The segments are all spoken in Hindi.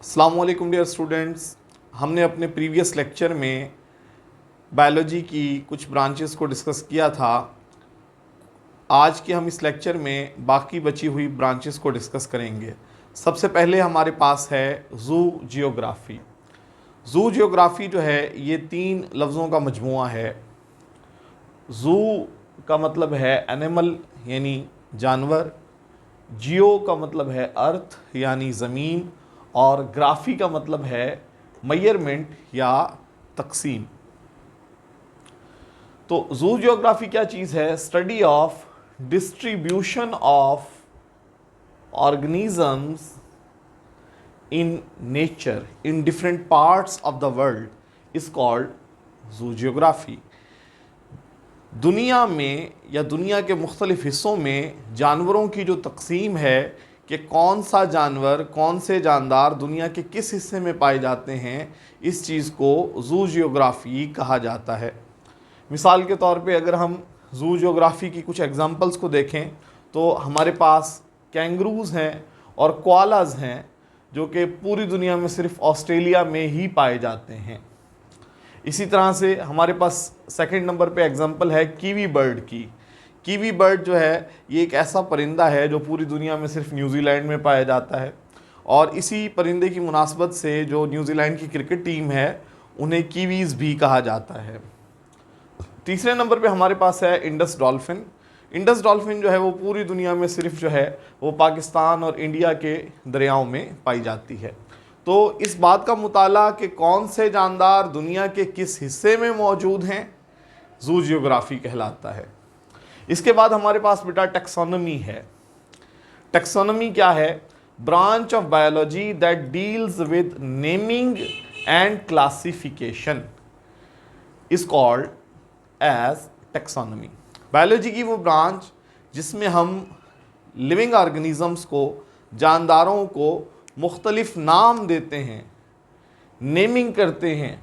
अस्सलामुअलैकुम डियर स्टूडेंट्स। हमने अपने प्रीवियस लेक्चर में बायोलॉजी की कुछ ब्रांचेस को डिस्कस किया था। आज के हम इस लेक्चर में बाकी बची हुई ब्रांचेस को डिस्कस करेंगे। सबसे पहले हमारे पास है ज़ू जियोग्राफ़ी। ज़ू जियोग्राफ़ी जो है ये 3 लफ्ज़ों का मजमूआ है। ज़ू का मतलब है एनिमल यानी जानवर, जियो का मतलब है अर्थ यानी ज़मीन, और ग्राफी का मतलब है मेजरमेंट या तकसीम। तो जू जियोग्राफी क्या चीज़ है? Study of distribution of organisms in nature in different parts of the world is called जू जियोग्राफी। दुनिया में या दुनिया के मुख्तलिफ़ हिस्सों में जानवरों की जो तकसीम है कि कौन सा जानवर, कौन से जानदार दुनिया के किस हिस्से में पाए जाते हैं, इस चीज़ को जू जियोग्राफ़ी कहा जाता है। मिसाल के तौर पे अगर हम जू जियोग्राफ़ी की कुछ एग्जांपल्स को देखें तो हमारे पास कैंगरूज़ हैं और कोआलाज़ हैं जो कि पूरी दुनिया में सिर्फ ऑस्ट्रेलिया में ही पाए जाते हैं। इसी तरह से हमारे पास सेकंड नंबर पे एग्जांपल है कीवी बर्ड की। कीवी बर्ड जो है ये एक ऐसा परिंदा है जो पूरी दुनिया में सिर्फ न्यूजीलैंड में पाया जाता है, और इसी परिंदे की मुनासबत से जो न्यूजीलैंड की क्रिकेट टीम है उन्हें कीवीज़ भी कहा जाता है। तीसरे नंबर पे हमारे पास है इंडस डॉल्फिन। इंडस डॉल्फिन जो है वो पूरी दुनिया में सिर्फ जो है वो पाकिस्तान और इंडिया के दरियाओं में पाई जाती है। तो इस बात का मुताला कि कौन से जानदार दुनिया के किस हिस्से में मौजूद हैं, जू जियोग्राफी कहलाता है। इसके बाद हमारे पास बेटा टैक्सोनॉमी है। टैक्सोनॉमी क्या है? Branch of biology that deals with naming and classification is called as taxonomy. Biology की वो ब्रांच जिसमें हम लिविंग ऑर्गेनिजम्स को, जानदारों को मुख्तलिफ नाम देते हैं, नेमिंग करते हैं,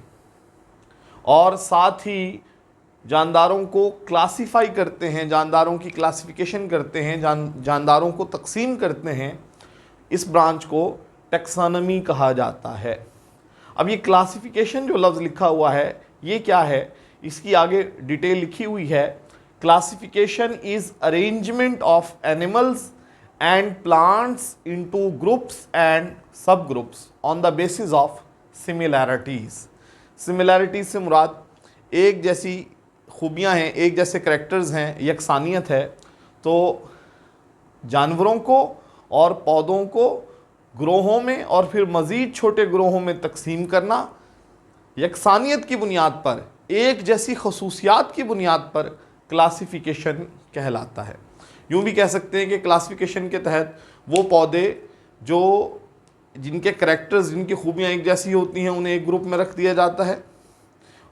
और साथ ही जानदारों को क्लासिफाई करते हैं, जानदारों की क्लासिफिकेशन करते हैं, जानदारों को तकसीम करते हैं। इस ब्रांच को टैक्सोनॉमी कहा जाता है। अब ये क्लासिफिकेशन जो लफ्ज़ लिखा हुआ है ये क्या है, इसकी आगे डिटेल लिखी हुई है। Classification is arrangement of animals and plants into groups and subgroups on the basis of similarities। similarities से मुराद एक जैसी खूबियाँ हैं, एक जैसे करेक्टर्स हैं, यकसानियत है। तो जानवरों को और पौधों को ग्रोहों में और फिर मज़ीद छोटे ग्रोहों में तकसीम करना यकसानियत की बुनियाद पर, एक जैसी खसूसियात की बुनियाद पर क्लासिफिकेशन कहलाता है। यूँ भी कह सकते हैं कि क्लासिफिकेशन के तहत वो पौधे जो जिनके करैक्टर्स, जिनकी खूबियाँ एक जैसी होती हैं उन्हें एक ग्रुप में रख दिया जाता है,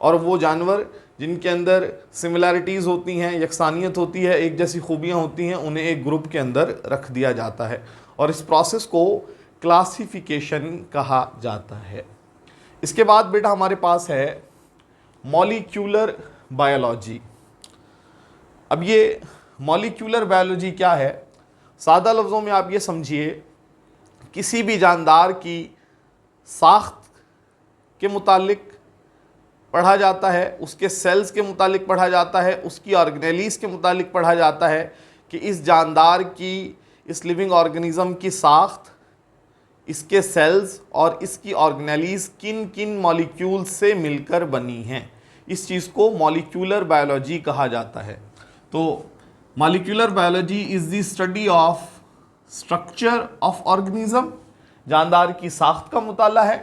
और वो जानवर जिनके अंदर सिमिलैरिटीज़ होती हैं, यकसानियत होती है, एक जैसी खूबियाँ होती हैं, उन्हें एक ग्रुप के अंदर रख दिया जाता है, और इस प्रोसेस को क्लासिफिकेशन कहा जाता है। इसके बाद बेटा हमारे पास है मॉलिक्यूलर बायोलॉजी। अब ये मॉलिक्यूलर बायोलॉजी क्या है? सादा लफ्ज़ों में आप ये समझिए, किसी भी जानदार की साख्त के मुतालिक पढ़ा जाता है, उसके सेल्स के मुतालिक पढ़ा जाता है, उसकी ऑर्गेनेलीज़ के मुतालिक पढ़ा जाता है कि इस जानदार की, इस लिविंग ऑर्गेनिज़म की साख्त, इसके सेल्स और इसकी ऑर्गेनेलीज़ किन किन मॉलिक्यूल्स से मिलकर बनी हैं। इस चीज़ को मॉलिक्यूलर बायोलॉजी कहा जाता है। तो molecular biology is the study of structure of organism. जानदार की साख्त का मुताला है,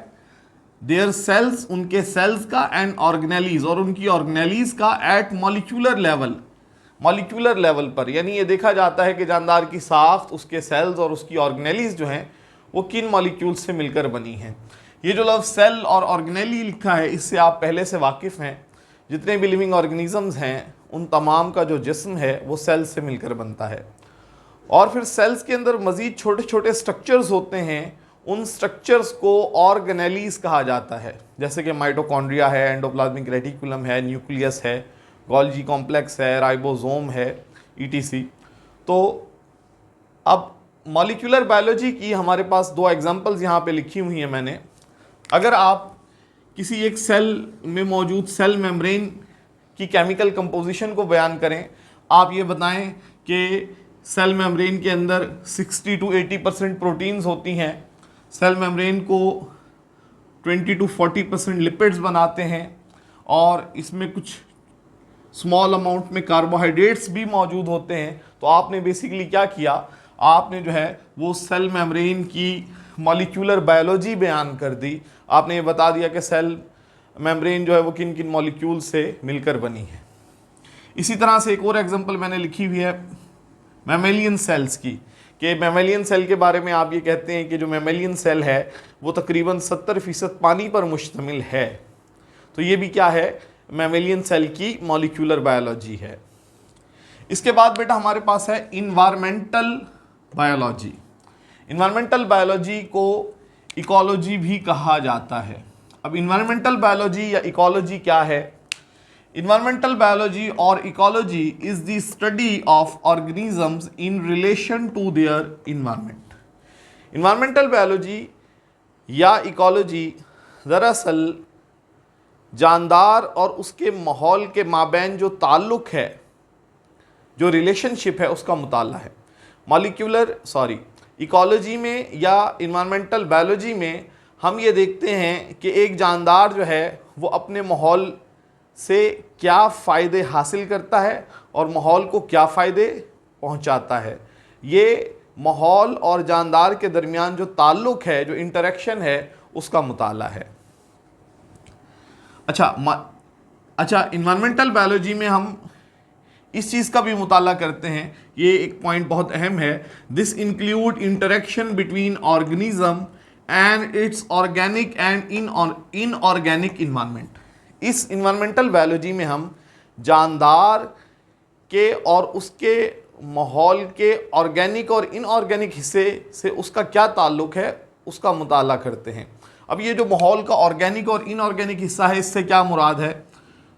देयर सेल्स, उनके सेल्स का, एंड ऑर्गेनेलीज, और उनकी ऑर्गेनेलीज का at molecular level. Molecular level पर यानी ये देखा जाता है कि जानदार की साख्त, उसके सेल्स और उसकी ऑर्गेनेलीज जो हैं वो किन मॉलिक्यूल से मिलकर बनी हैं। ये जो लफ्ज़ सेल और ऑर्गेनेली लिखा है इससे आप पहले से वाकिफ़ हैं। जितने भी लिविंग ऑर्गेनिजम्स हैं उन तमाम का जो जिस्म है वो सेल्स से मिलकर बनता है, और फिर सेल्स के अंदर मज़ीद छोटे छोटे स्ट्रक्चर्स होते हैं। उन स्ट्रक्चर्स को ऑर्गेनेलीज कहा जाता है, जैसे कि माइटोकॉन्ड्रिया है, एंडोप्लाज्मिक रेटिकुलम है, न्यूक्लियस है, गोल्जी कॉम्प्लेक्स है, राइबोसोम है, ईटीसी। तो अब मॉलिक्यूलर बायोलॉजी की हमारे पास दो एग्जांपल्स यहाँ पे लिखी हुई हैं मैंने। अगर आप किसी एक सेल में मौजूद सेल मेम्ब्रेन की केमिकल कंपोजिशन को बयान करें, आप ये बताएं कि सेल मेम्ब्रेन के अंदर 60 to 80% प्रोटीन्स होती हैं, सेल मेम्ब्रेन को 20 to 40% लिपिड्स बनाते हैं, और इसमें कुछ स्मॉल अमाउंट में कार्बोहाइड्रेट्स भी मौजूद होते हैं। तो आपने बेसिकली क्या किया, आपने जो है वो सेल मेम्ब्रेन की मॉलिक्यूलर बायोलॉजी बयान कर दी। आपने ये बता दिया कि सेल मेम्ब्रेन जो है वो किन किन मॉलिक्यूल से मिलकर बनी है। इसी तरह से एक और एग्जांपल मैंने लिखी हुई है मैमेलियन सेल्स की, कि मैमेलियन सेल के बारे में आप ये कहते हैं कि जो मैमेलियन सेल है वो तकरीबन 70% पानी पर मुश्तमिल है। तो ये भी क्या है, मैमेलियन सेल की मॉलिक्यूलर बायोलॉजी है। इसके बाद बेटा हमारे पास है इन्वायरमेंटल बायोलॉजी। इन्वायरमेंटल बायोलॉजी को इकोलॉजी भी कहा जाता है। अब इन्वायरमेंटल बायोलॉजी या इकोलॉजी क्या है? इन्वायरमेंटल बायोलॉजी और ecology is the study of organisms in relation to their environment. Environmental biology या इकोलॉजी दरअसल जानदार और उसके माहौल के माबैन जो ताल्लुक है, जो रिलेशनशिप है, उसका मुताला है। इकोलॉजी में या इन्वायरमेंटल बायोलॉजी में हम ये देखते हैं कि एक जानदार जो है वो अपने माहौल से क्या फ़ायदे हासिल करता है और माहौल को क्या फ़ायदे पहुंचाता है। ये माहौल और जानदार के दरमियान जो ताल्लुक़ है, जो इंटरेक्शन है, उसका मुताला है। अच्छा, इन्वायरमेंटल बायोलॉजी में हम इस चीज़ का भी मुताला करते हैं, ये एक पॉइंट बहुत अहम है। This include interaction between organism and it's organic and inorganic environment. इस इन्वायरमेंटल बायोलॉजी में हम जानदार के और उसके माहौल के ऑर्गेनिक और इनऑर्गेनिक हिस्से से उसका क्या ताल्लुक़ है, उसका मुताला करते हैं। अब ये जो माहौल का ऑर्गेनिक और इनऑर्गेनिक हिस्सा है, इससे क्या मुराद है?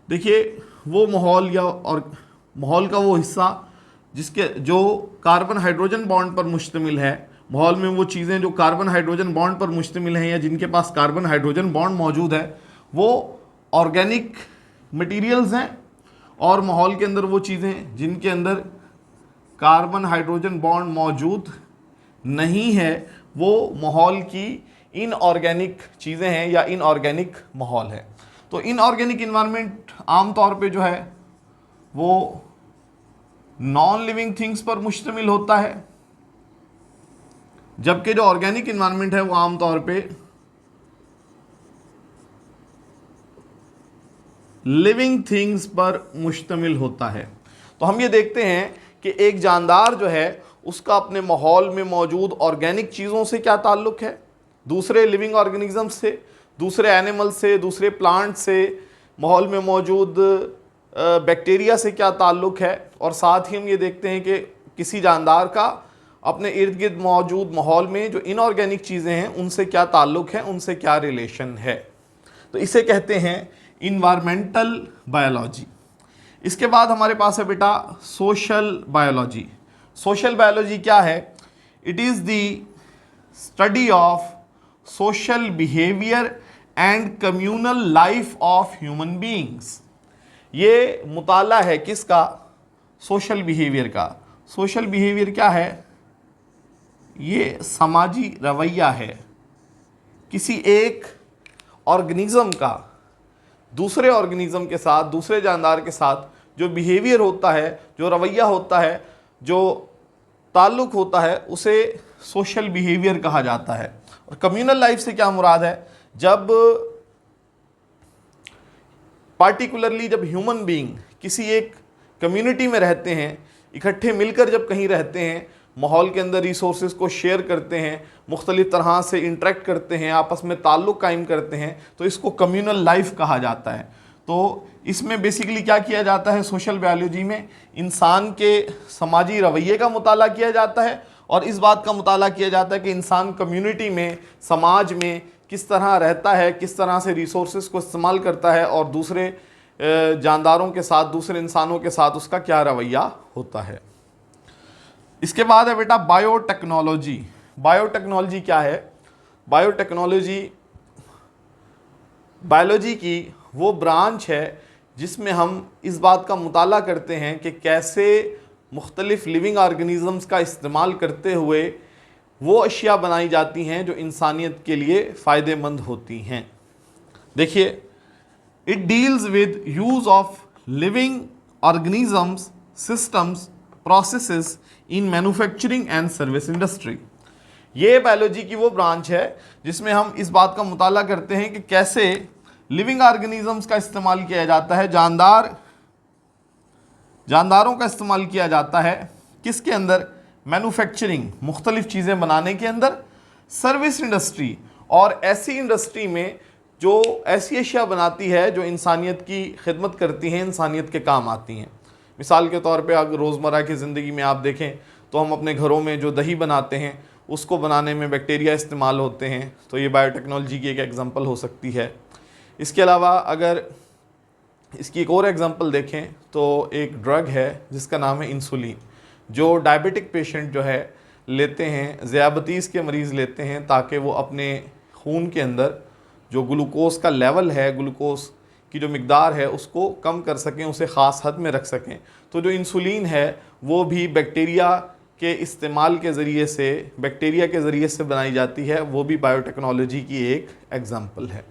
देखिए, वो माहौल या और माहौल का वो हिस्सा जिसके जो कार्बन हाइड्रोजन बॉन्ड पर मुश्तमिल है, माहौल में वो चीज़ें जो कार्बन हाइड्रोजन बॉन्ड पर मुश्तमिल हैं या जिनके पास कार्बन हाइड्रोजन बॉन्ड मौजूद है, वो ऑर्गेनिक मटेरियल्स हैं। और माहौल के अंदर वो चीज़ें जिनके अंदर कार्बन हाइड्रोजन बॉन्ड मौजूद नहीं है, वो माहौल की इनऑर्गेनिक चीज़ें हैं या इनऑर्गेनिक माहौल है। तो इनऑर्गेनिक इन्वायरमेंट आमतौर पे जो है वो नॉन लिविंग थिंग्स पर मुश्तमिल होता है, जबकि जो ऑर्गेनिक इन्वायरमेंट है वो आमतौर पे लिविंग थिंग्स पर मुश्तमिल होता है। तो हम ये देखते हैं कि एक जानदार जो है उसका अपने माहौल में मौजूद ऑर्गेनिक चीज़ों से क्या ताल्लुक़ है, दूसरे लिविंग ऑर्गेनिज्म से, दूसरे एनिमल से, दूसरे प्लांट से, माहौल में मौजूद बैक्टीरिया से क्या ताल्लुक़ है, और साथ ही हम ये देखते हैं कि किसी जानदार का अपने इर्द गिर्द मौजूद माहौल में जो इनऑर्गेनिक चीज़ें हैं उनसे क्या ताल्लुक़ है, उनसे क्या रिलेशन है। तो इसे कहते हैं इन्वायरमेंटल बायोलॉजी। इसके बाद हमारे पास है बेटा सोशल बायोलॉजी। सोशल बायोलॉजी क्या है? It is the study of social behaviour and communal life of human beings. ये मुताला है किसका? सोशल बिहेवियर का। सोशल बिहेवियर क्या है? ये समाजी रवैया है किसी एक ऑर्गेनिज्म का दूसरे ऑर्गेनिज्म के साथ, दूसरे जानदार के साथ जो बिहेवियर होता है, जो रवैया होता है, जो ताल्लुक़ होता है, उसे सोशल बिहेवियर कहा जाता है। और कम्युनल लाइफ से क्या मुराद है? जब पार्टिकुलरली जब ह्यूमन बीइंग किसी एक कम्युनिटी में रहते हैं, इकट्ठे मिलकर जब कहीं रहते हैं, माहौल के अंदर रिसोर्सेज को शेयर करते हैं, मुख्तलिफ तरह से इंटरेक्ट करते हैं, आपस में ताल्लुक़ कायम करते हैं, तो इसको कम्युनल लाइफ कहा जाता है। तो इसमें बेसिकली क्या किया जाता है? सोशल बायोलॉजी में इंसान के समाजी रवैये का मुताला किया जाता है और इस बात का मुताला किया जाता है कि इंसान कम्युनिटी में, समाज में किस तरह रहता है, किस तरह से रिसोर्सेज को इस्तेमाल करता है और दूसरे जानदारों के साथ, दूसरे इंसानों के साथ उसका क्या रवैया होता है। इसके बाद है बेटा बायोटेक्नोलॉजी। बायोटेक्नोलॉजी क्या है? बायोटेक्नोलॉजी बायोलॉजी की वो ब्रांच है जिसमें हम इस बात का मुताला करते हैं कि कैसे मुख्तलिफ लिविंग ऑर्गेनिज़म्स का इस्तेमाल करते हुए वो अशिया बनाई जाती हैं जो इंसानियत के लिए फ़ायदेमंद होती हैं। देखिए, it deals with use of living organisms, systems, processes in manufacturing and service industry. ये बायोलॉजी की वो ब्रांच है जिसमें हम इस बात का मुताला करते हैं कि कैसे लिविंग ऑर्गेनिजम्स का इस्तेमाल किया जाता है, जानदारों का इस्तेमाल किया जाता है किसके अंदर? मैन्युफैक्चरिंग, मुख्तलिफ चीज़ें बनाने के अंदर, सर्विस इंडस्ट्री, और ऐसी इंडस्ट्री में जो ऐसी अशिया बनाती है जो इंसानियत की खिदमत करती हैं, इंसानियत के काम आती हैं। मिसाल के तौर पे अगर रोज़मर्रा की ज़िंदगी में आप देखें तो हम अपने घरों में जो दही बनाते हैं उसको बनाने में बैक्टीरिया इस्तेमाल होते हैं, तो ये बायोटेक्नोलॉजी की एक एग्जांपल हो सकती है। इसके अलावा अगर इसकी एक और एग्जांपल देखें तो एक ड्रग है जिसका नाम है इंसुलिन, जो डायबिटिक पेशेंट जो है लेते हैं, ज़ियाबतीस के मरीज़ लेते हैं ताकि वो अपने खून के अंदर जो ग्लूकोज का लेवल है, ग्लूकोज की जो मिकदार है उसको कम कर सकें, उसे ख़ास हद में रख सकें। तो जो इंसुलिन है वो भी बैक्टीरिया के इस्तेमाल के ज़रिए से, बैक्टीरिया के ज़रिए से बनाई जाती है, वो भी बायोटेक्नोलॉजी की एक एग्जांपल है।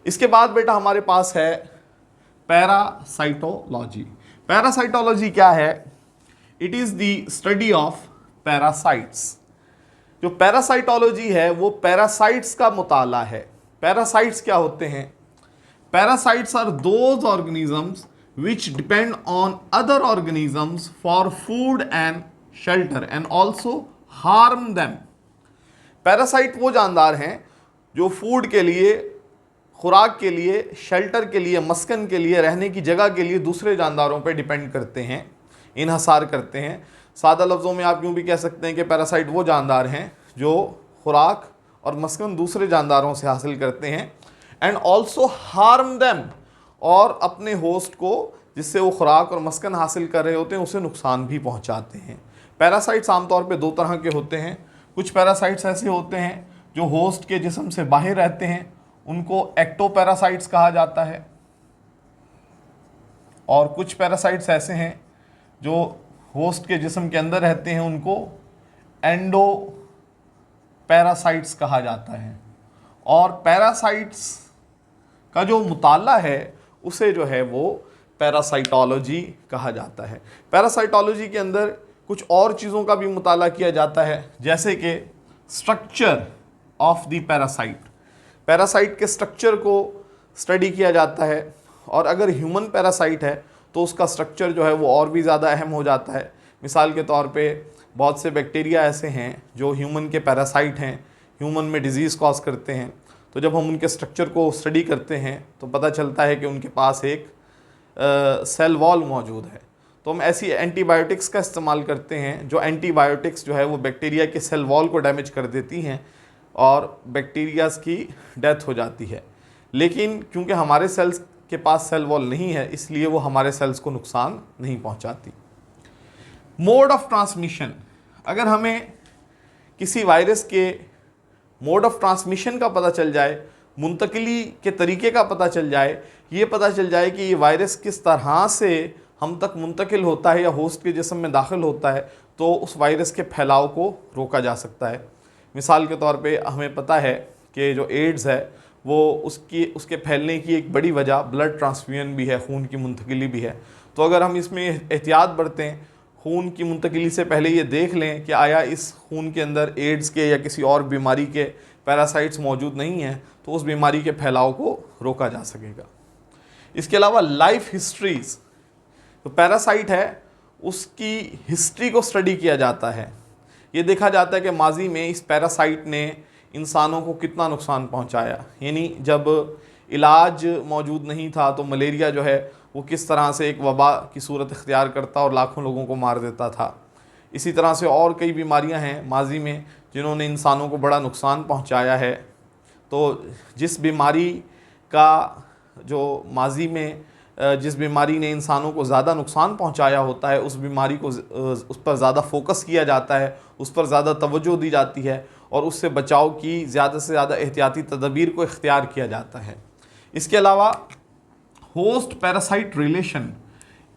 इसके बाद बेटा हमारे पास है पैरासाइटोलॉजी। पैरासाइटोलॉजी क्या है? It is the study of parasites. जो पैरासाइटोलॉजी है वो पैरासाइट्स का मुताला है। पैरासाइट्स क्या होते हैं? Parasites are those organisms which depend on other organisms for food and shelter and also harm them. Parasite वो जानदार हैं जो फूड के लिए, खुराक के लिए, शेल्टर के लिए, मस्कन के लिए, रहने की जगह के लिए दूसरे जानदारों पर डिपेंड करते हैं, इन्हसार करते हैं। सादा लफ्ज़ों में आप यूँ भी कह सकते हैं कि पैरासाइट वो जानदार हैं जो खुराक और मस्कन दूसरे जानदारों से हासिल करते हैं, एंड ऑल्सो हार्म देम, और अपने होस्ट को जिससे वो खुराक और मस्कन हासिल कर रहे होते हैं उसे नुकसान भी पहुंचाते हैं। पैरासाइट्स आमतौर पे दो तरह के होते हैं। कुछ पैरासाइट्स ऐसे होते हैं जो होस्ट के जिस्म से बाहर रहते हैं, उनको एक्टोपैरासाइट्स कहा जाता है, और कुछ पैरासाइट्स ऐसे हैं जो होस्ट के जिस्म के अंदर रहते हैं, उनको एंडोपैरासाइट्स कहा जाता है। और पैरासाइट्स का जो मुताला है उसे जो है वो पैरासाइटोलॉजी कहा जाता है। पैरासाइटोलॉजी के अंदर कुछ और चीज़ों का भी मुताला किया जाता है, जैसे कि structure of the parasite. Parasite के स्ट्रक्चर को स्टडी किया जाता है, और अगर ह्यूमन पैरासाइट है तो उसका स्ट्रक्चर जो है वो और भी ज़्यादा अहम हो जाता है। मिसाल के तौर पे बहुत से बैक्टीरिया ऐसे हैं जो ह्यूमन के पैरासाइट हैं, ह्यूमन में डिजीज़ कॉज करते हैं। तो जब हम उनके स्ट्रक्चर को स्टडी करते हैं तो पता चलता है कि उनके पास एक सेल वॉल मौजूद है। तो हम ऐसी एंटीबायोटिक्स का इस्तेमाल करते हैं जो एंटीबायोटिक्स जो है वो बैक्टीरिया के सेल वॉल को डैमेज कर देती हैं और बैक्टीरियाज की डेथ हो जाती है। लेकिन क्योंकि हमारे सेल्स के पास सेल वॉल नहीं है, इसलिए वो हमारे सेल्स को नुकसान नहीं पहुंचाती। मोड ऑफ ट्रांसमिशन, अगर हमें किसी वायरस के मोड ऑफ ट्रांसमिशन का पता चल जाए, मुंतकिली के तरीके का पता चल जाए, ये पता चल जाए कि ये वायरस किस तरह से हम तक मुंतकिल होता है या होस्ट के जिस्म में दाखिल होता है, तो उस वायरस के फैलाव को रोका जा सकता है। मिसाल के तौर पे हमें पता है कि जो एड्स है वो उसके फैलने की एक बड़ी वजह ब्लड ट्रांसफ्यूजन भी है, खून की मुंतकिली भी है। तो अगर हम इसमें एहतियात बरतें, खून की मुंतकिली से पहले ये देख लें कि आया इस खून के अंदर एड्स के या किसी और बीमारी के पैरासाइट्स मौजूद नहीं हैं, तो उस बीमारी के फैलाव को रोका जा सकेगा। इसके अलावा लाइफ हिस्ट्रीज, तो पैरासाइट है उसकी हिस्ट्री को स्टडी किया जाता है। ये देखा जाता है कि माजी में इस पैरासाइट ने इंसानों को कितना नुकसान पहुंचाया, यानी जब इलाज मौजूद नहीं था तो मलेरिया जो है वो किस तरह से एक वबा की सूरत इख्तियार करता और लाखों लोगों को मार देता था। इसी तरह से और कई बीमारियां हैं माजी में जिन्होंने इंसानों को बड़ा नुकसान पहुंचाया है। तो जिस बीमारी का जो माजी में जिस बीमारी ने इंसानों को ज़्यादा नुकसान पहुंचाया होता है उस बीमारी को उस पर ज़्यादा फोकस किया जाता है, उस पर ज़्यादा तवज्जो दी जाती है और उससे बचाव की ज़्यादा से ज़्यादा एहतियाती तदबीर को इख्तियार किया जाता है। इसके अलावा होस्ट पैरासाइट रिलेशन,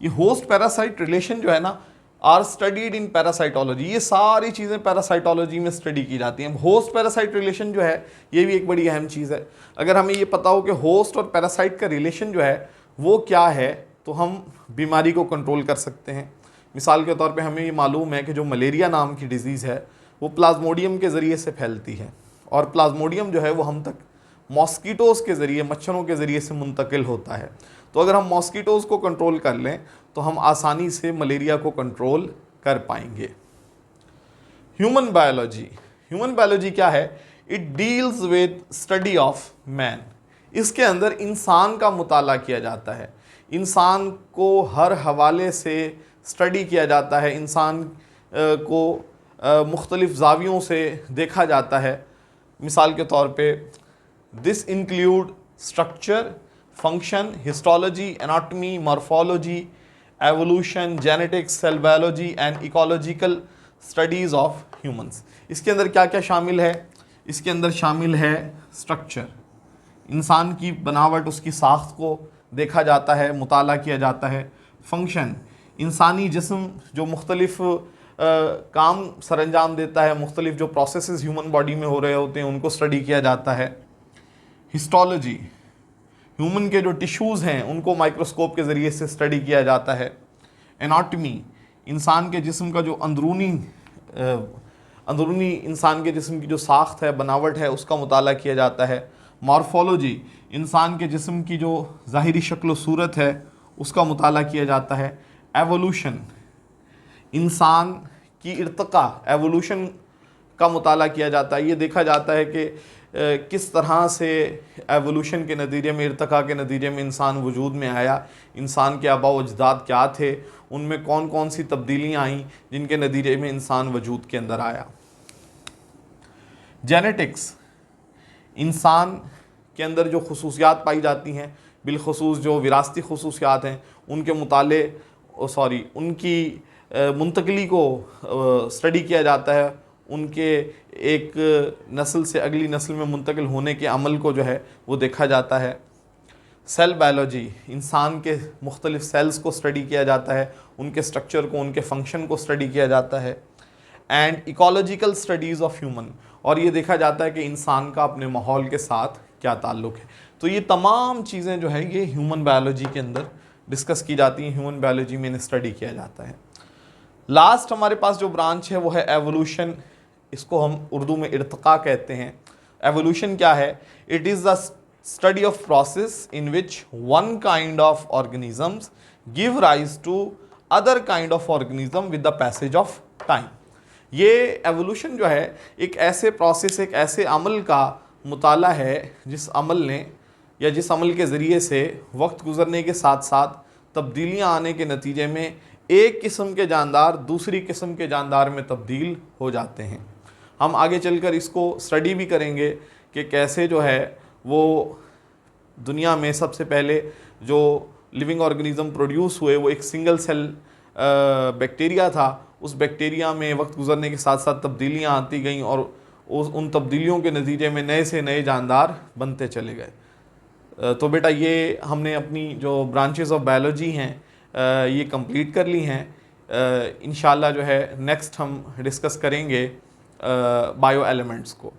ये होस्ट पैरासाइट रिलेशन जो है ना आर स्टडीड इन पैरासाइटोलॉजी, ये सारी चीज़ें पैरासाइटोलॉजी में स्टडी की जाती हैं। होस्ट पैरासाइट रिलेशन जो है ये भी एक बड़ी अहम चीज़ है। अगर हमें ये पता हो कि होस्ट और पैरासाइट का रिलेशन जो है वो क्या है तो हम बीमारी को कंट्रोल कर सकते हैं। मिसाल के तौर पे हमें ये मालूम है कि जो मलेरिया नाम की डिज़ीज़ है वो प्लाज्मोडियम के ज़रिए से फैलती है और प्लाज्मोडियम जो है वो हम तक मॉस्किटोज़ के ज़रिए, मच्छरों के ज़रिए से मुंतकिल होता है। तो अगर हम मॉस्किटोज़ को कंट्रोल कर लें तो हम आसानी से मलेरिया को कंट्रोल कर पाएंगे। ह्यूमन बायोलॉजी, ह्यूमन बायोलॉजी क्या है? It deals with study of man. इसके अंदर इंसान का मुताला किया जाता है, इंसान को हर हवाले से स्टडी किया जाता है, इंसान को मुख्तलिफ़ ज़ावियों से देखा जाता है। मिसाल के तौर पे this include structure, function, histology, anatomy, morphology, evolution, genetics, cell biology and ecological studies of humans. इसके अंदर क्या क्या शामिल है? इसके अंदर शामिल है स्ट्रक्चर, इंसान की बनावट, उसकी साख्त को देखा जाता है, मुताला किया जाता है। फंक्शन, इंसानी जिस्म जो मुख्तलिफ़ काम सरअंजाम देता है, मुख्तलिफ़ जो प्रोसेसेस ह्यूमन बॉडी में हो रहे होते हैं उनको स्टडी किया जाता है। हिस्टोलॉजी, ह्यूमन के जो टिश्यूज़ हैं उनको माइक्रोस्कोप के ज़रिए से स्टडी किया जाता है। एनाटॉमी, इंसान के जिस्म का जो अंदरूनी इंसान के जिस्म की जो साख्त है, बनावट है, उसका मुताला किया जाता है। मॉर्फोलॉजी, इंसान के जिस्म की जो ज़ाहिरी शक्ल सूरत है उसका मुताला किया जाता है। एवोल्यूशन, इंसान की इर्तिका, एवोल्यूशन का मुताला किया जाता है। ये देखा जाता है कि किस तरह से एवोल्यूशन के नतीजे में, इर्तिका के नतीजे में इंसान वजूद में आया, इंसान के आबा व अजदाद क्या थे, उनमें कौन कौन सी तब्दीलियाँ आईं जिनके नतीजे में इंसान वजूद के अंदर आया। जेनेटिक्स, इंसान के अंदर जो खुसूसियात पाई जाती हैं, बिलखुसूस जो विरासती खुसूसियात हैं, उनके उनकी मुंतकली को स्टडी किया जाता है, उनके एक नस्ल से अगली नस्ल में मुंतकिल होने के अमल को जो है वो देखा जाता है। सेल बायोलॉजी, इंसान के मुख्तलिफ़ सेल्स को स्टडी किया जाता है, उनके स्ट्रक्चर को, उनके फंक्शन को स्टडी किया जाता है। And ecological studies of human, और ये देखा जाता है कि इंसान का अपने माहौल के साथ क्या ताल्लुक़ है। तो ये तमाम चीज़ें जो है ये ह्यूमन बायोलॉजी के अंदर डिस्कस की जाती हैं, ह्यूमन बायोलॉजी में इन्हें स्टडी किया जाता है। लास्ट हमारे पास जो ब्रांच है वो है एवोल्यूशन, इसको हम उर्दू में इर्तिका कहते हैं। एवोल्यूशन क्या है? It is the study of process in which one kind of organisms give rise to other kind of organism with the passage of time. ये एवोल्यूशन जो है एक ऐसे प्रोसेस, एक ऐसे अमल का मुताला है जिस अमल ने या जिस अमल के ज़रिए से वक्त गुज़रने के साथ साथ तब्दीलियाँ आने के नतीजे में एक किस्म के जानदार दूसरी किस्म के जानदार में तब्दील हो जाते हैं। हम आगे चलकर इसको स्टडी भी करेंगे कि कैसे जो है वो दुनिया में सबसे पहले जो लिविंग ऑर्गेनिज्म प्रोड्यूस हुए वो एक सिंगल सेल बैक्टीरिया था। उस बैक्टीरिया में वक्त गुज़रने के साथ साथ तब्दीलियाँ आती गईं और उन तब्दीलियों के नतीजे में नए से नए जानदार बनते चले गए। तो बेटा ये हमने अपनी जो ब्रांचेस ऑफ बायोलॉजी हैं ये कंप्लीट कर ली हैं। इंशाल्लाह जो है नेक्स्ट हम डिस्कस करेंगे बायो एलिमेंट्स को।